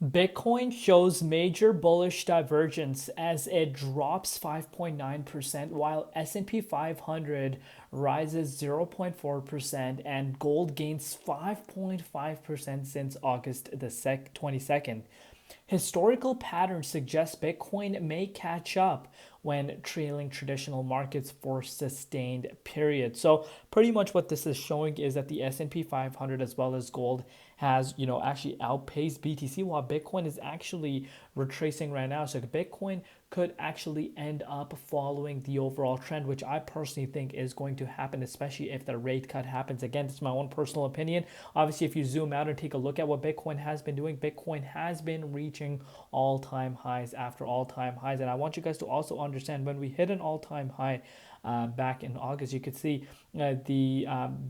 Bitcoin shows major bullish divergence as it drops 5.9% while S&P 500 rises 0.4% and gold gains 5.5% since August the 22nd. Historical patterns suggest Bitcoin may catch up when trailing traditional markets for sustained period. So pretty much what this is showing is that the S&P 500 as well as gold has, actually outpaced BTC while Bitcoin is actually retracing right now. So Bitcoin could actually end up following the overall trend, which I personally think is going to happen, especially if the rate cut happens. Again, this is my own personal opinion. Obviously, if you zoom out and take a look at what Bitcoin has been doing, Bitcoin has been reaching all-time highs after all-time highs. And I want you guys to also understand when we hit an all-time high back in August, you could see the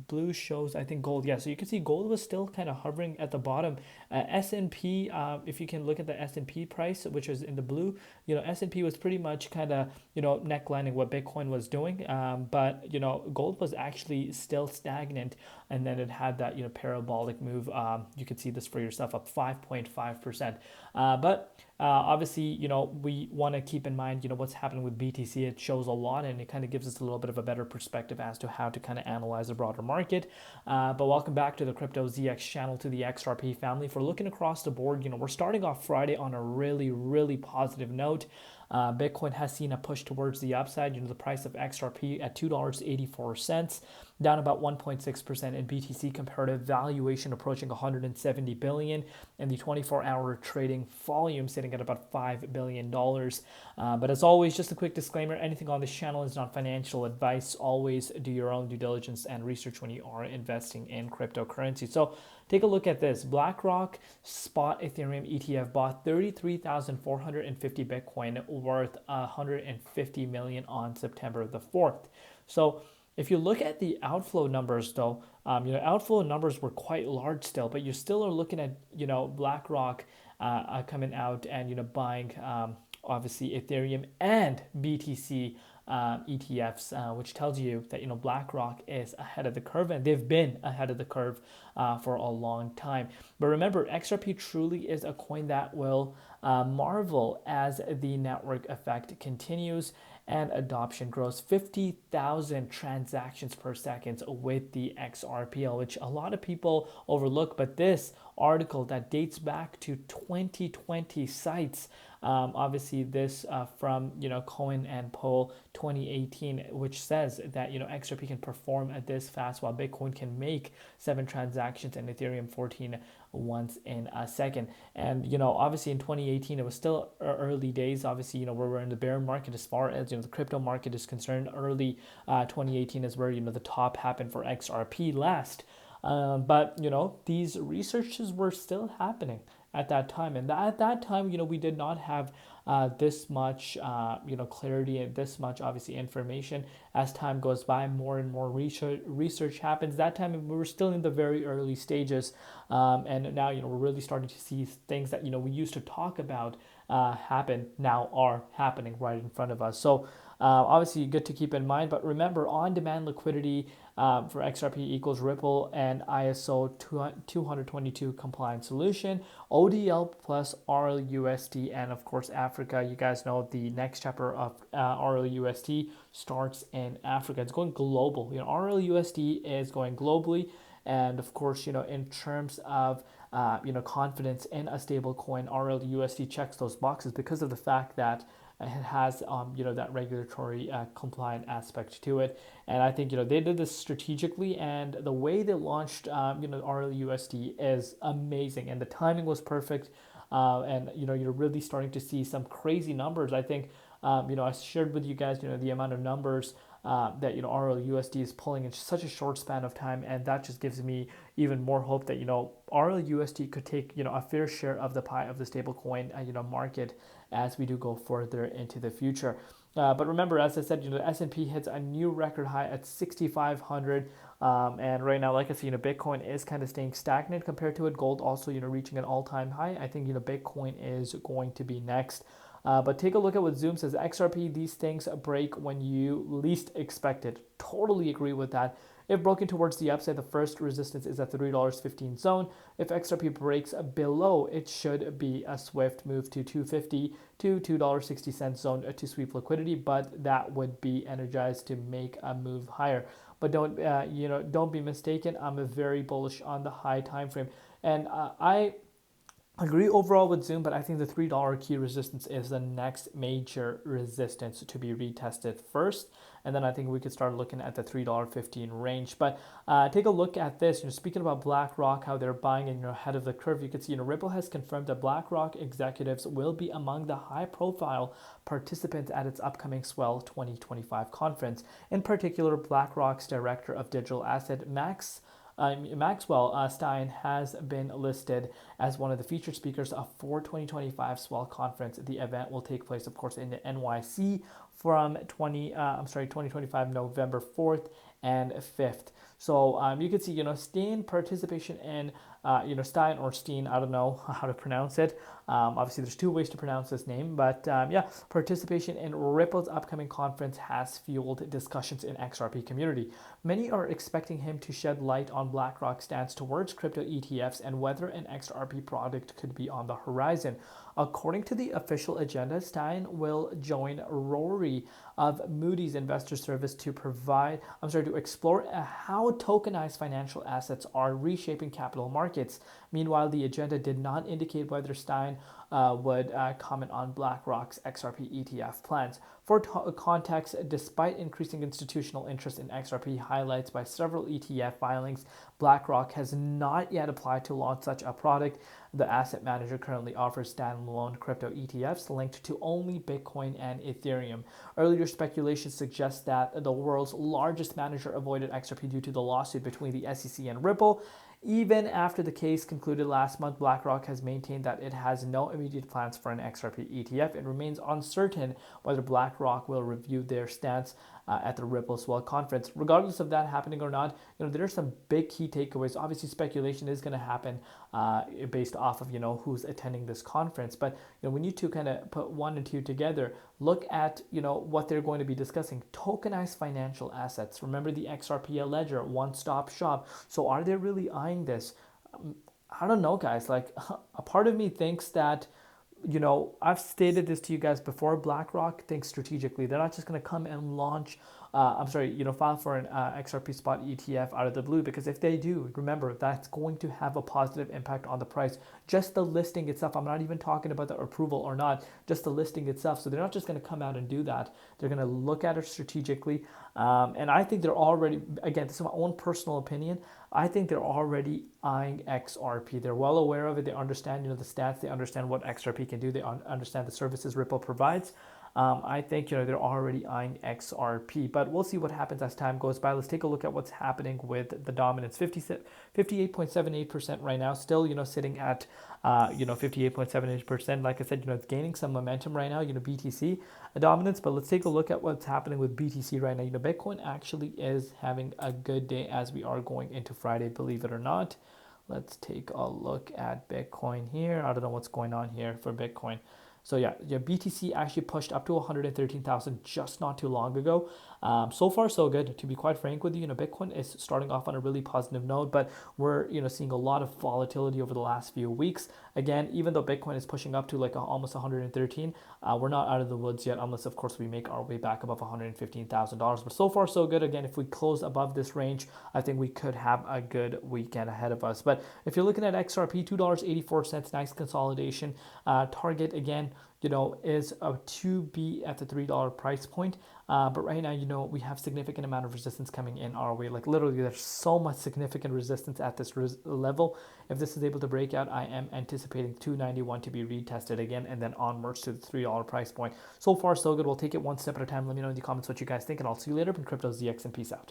blue shows, I think, gold. Yeah, so you can see gold was still kind of hovering at the bottom. S&P, if you can look at the S&P price, which is in the blue, S&P was pretty much kind of, necklining what Bitcoin was doing. But, gold was actually still stagnant. And then it had that, parabolic move. You could see this for yourself, up 5.5%. But obviously, we want to keep in mind, what's happening with BTC. It shows a lot and it kind of gives us a little bit of a better perspective as to how to kind of analyze the broader market. But welcome back to the Crypto ZX channel, to the XRP family. If we're looking across the board, we're starting off Friday on a really, really positive note. Bitcoin has seen a push towards the upside. The price of XRP at $2.84, down about 1.6% in BTC comparative valuation, approaching 170 billion, and the 24-hour trading volume sitting at about $5 billion. But as always, just a quick disclaimer: anything on this channel is not financial advice. Always do your own due diligence and research when you are investing in cryptocurrency. So take a look at this. BlackRock spot Ethereum ETF bought 33,450 Bitcoin worth 150 million on September the 4th. So if you look at the outflow numbers, though, outflow numbers were quite large still, but you still are looking at, BlackRock coming out and, buying, obviously, Ethereum and BTC ETFs, which tells you that, BlackRock is ahead of the curve, and they've been ahead of the curve for a long time. But remember, XRP truly is a coin that will marvel as the network effect continues and adoption grows. 50,000 transactions per second with the XRPL, which a lot of people overlook. But this article that dates back to 2020 cites obviously this from Cohen and Poll 2018, which says that XRP can perform at this fast while Bitcoin can make 7 transactions and Ethereum 14 once in a second. And obviously in 2018 it was still early days. Obviously we're in the bear market as far as the crypto market is concerned. Early 2018 is where the top happened for XRP last. But these researches were still happening at that time, and at that time we did not have this much clarity and this much obviously information. As time goes by, more and more research happens. That time we were still in the very early stages, and now we're really starting to see things that we used to talk about happen now are happening right in front of us. So obviously good to keep in mind. But remember, on-demand liquidity for XRP equals Ripple and ISO 222 compliant solution, ODL plus RLUSD, and of course Africa. You guys know the next chapter of RLUSD starts in Africa. It's going global. RLUSD is going globally, and of course in terms of confidence in a stable coin, RLUSD checks those boxes because of the fact that it has that regulatory compliant aspect to it. And I think they did this strategically, and the way they launched RLUSD is amazing, and the timing was perfect. And you're really starting to see some crazy numbers. I think I shared with you guys the amount of numbers that RLUSD is pulling in such a short span of time, and that just gives me even more hope that RLUSD could take a fair share of the pie of the stablecoin market as we do go further into the future. But remember, as I said, the S&P hits a new record high at 6,500, and right now, like I said, Bitcoin is kind of staying stagnant compared to it. Gold also reaching an all-time high. I think Bitcoin is going to be next. But take a look at what Zoom says. XRP, these things break when you least expect it. Totally agree with that. If broken towards the upside, the first resistance is at the $3.15 zone. If XRP breaks below, it should be a swift move to 250 to $2.60 zone to sweep liquidity, but that would be energized to make a move higher. But don't be mistaken. I'm very bullish on the high time frame, and I agree overall with Zoom, but I think the $3 key resistance is the next major resistance to be retested first. And then I think we could start looking at the $3.15 range. But take a look at this. Speaking about BlackRock, how they're buying and ahead of the curve, you can see Ripple has confirmed that BlackRock executives will be among the high-profile participants at its upcoming Swell 2025 conference. In particular, BlackRock's director of digital asset, Maxwell Stein, has been listed as one of the featured speakers for 2025 Swell conference. The event will take place, of course, in the NYC from 2025 November 4th and 5th. So you can see, Stein participation in, Stein or Steen, I don't know how to pronounce it. Obviously, there's two ways to pronounce this name, but participation in Ripple's upcoming conference has fueled discussions in XRP community. Many are expecting him to shed light on BlackRock's stance towards crypto ETFs and whether an XRP product could be on the horizon. According to the official agenda, Stein will join Rory of Moody's Investor Service to explore how tokenized financial assets are reshaping capital markets. Meanwhile, the agenda did not indicate whether Stein would comment on BlackRock's XRP ETF plans. For context, despite increasing institutional interest in XRP highlights by several ETF filings, BlackRock has not yet applied to launch such a product. The asset manager currently offers standalone crypto ETFs linked to only Bitcoin and Ethereum. Earlier speculation suggests that the world's largest manager avoided XRP due to the lawsuit between the SEC and Ripple. Even after the case concluded last month, BlackRock has maintained that it has no immediate plans for an XRP ETF. It remains uncertain whether BlackRock will review their stance at the Ripple Swell conference. Regardless of that happening or not, there are some big key takeaways. Obviously, speculation is going to happen based off of who's attending this conference. But we need to kind of put one and two together. Look at what they're going to be discussing. Tokenized financial assets. Remember the XRP ledger, one-stop shop. So are they really eyeing this? I don't know, guys. Like, a part of me thinks that I've stated this to you guys before. BlackRock thinks strategically. They're not just going to come and launch, file for an XRP spot ETF out of the blue, because if they do, remember, that's going to have a positive impact on the price. Just the listing itself, I'm not even talking about the approval or not, just the listing itself. So they're not just going to come out and do that. They're going to look at it strategically. And I think they're already, again, this is my own personal opinion, I think they're already eyeing XRP. They're well aware of it. They understand, the stats. They understand what XRP can do. They understand the services Ripple provides. I think, they're already eyeing XRP, but we'll see what happens as time goes by. Let's take a look at what's happening with the dominance. 58.78% right now, still, sitting at, 58.78%. Like I said, it's gaining some momentum right now, BTC dominance, but let's take a look at what's happening with BTC right now. Bitcoin actually is having a good day as we are going into Friday, believe it or not. Let's take a look at Bitcoin here. I don't know what's going on here for Bitcoin. So BTC actually pushed up to 113,000 just not too long ago. So far, so good. To be quite frank with you, Bitcoin is starting off on a really positive note, but we're seeing a lot of volatility over the last few weeks. Again, even though Bitcoin is pushing up to like almost 113, we're not out of the woods yet, unless of course we make our way back above $115,000. But so far, so good. Again, if we close above this range, I think we could have a good weekend ahead of us. But if you're looking at XRP, $2.84, nice consolidation. Target again, is to be at the $3 price point. But right now, we have significant amount of resistance coming in our way. Like literally, there's so much significant resistance at this level. If this is able to break out, I am anticipating 291 to be retested again, and then onwards to the $3 price point. So far, so good. We'll take it one step at a time. Let me know in the comments what you guys think, and I'll see you later in Crypto ZX, and peace out.